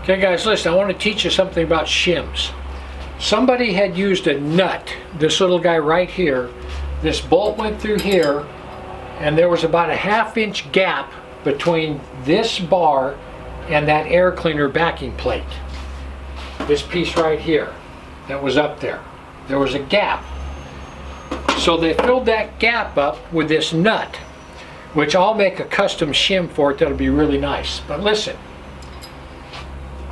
Okay guys, listen, I want to teach you something about shims. Somebody had used a nut, this little guy right here. This bolt went through here, and there was about a 1/2 inch gap between this bar and that air cleaner backing plate. This piece right here that was up there. There was a gap. So they filled that gap up with this nut, which I'll make a custom shim for it that'll be really nice. But listen,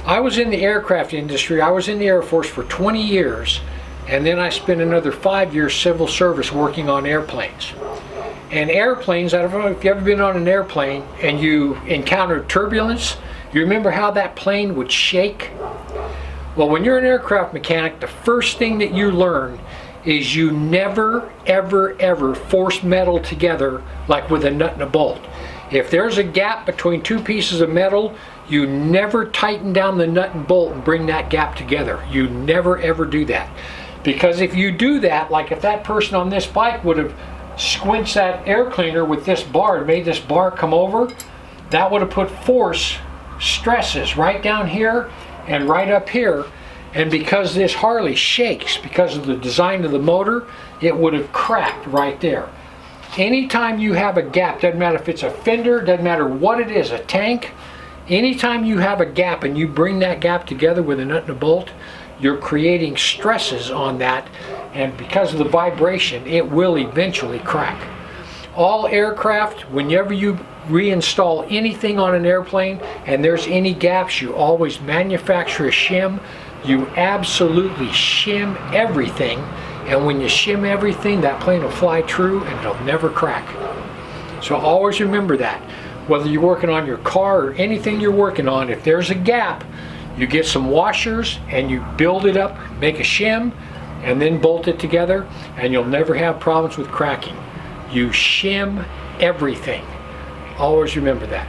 I was in the aircraft industry. I was in the Air Force for 20 years, and then I spent another 5 years civil service working on airplanes. And airplanes, I don't know if you've ever been on an airplane and you encountered turbulence. You remember how that plane would shake? Well, when you're an aircraft mechanic, the first thing that you learn is you never, ever, ever force metal together like with a nut and a bolt. If there's a gap between two pieces of metal, you never tighten down the nut and bolt and bring that gap together. You never ever do that. Because if you do that, like if that person on this bike would have squinched that air cleaner with this bar and made this bar come over, that would have put force stresses right down here and right up here. And because this Harley shakes, because of the design of the motor, it would have cracked right there. Anytime you have a gap, doesn't matter if it's a fender, doesn't matter what it is, a tank, anytime you have a gap and you bring that gap together with a nut and a bolt, you're creating stresses on that, and because of the vibration, it will eventually crack. All aircraft, whenever you reinstall anything on an airplane and there's any gaps, you always manufacture a shim. You absolutely shim everything, and when you shim everything, that plane will fly true and it'll never crack. So always remember that. Whether you're working on your car or anything you're working on, if there's a gap, you get some washers and you build it up, make a shim, and then bolt it together, and you'll never have problems with cracking. You shim everything. Always remember that.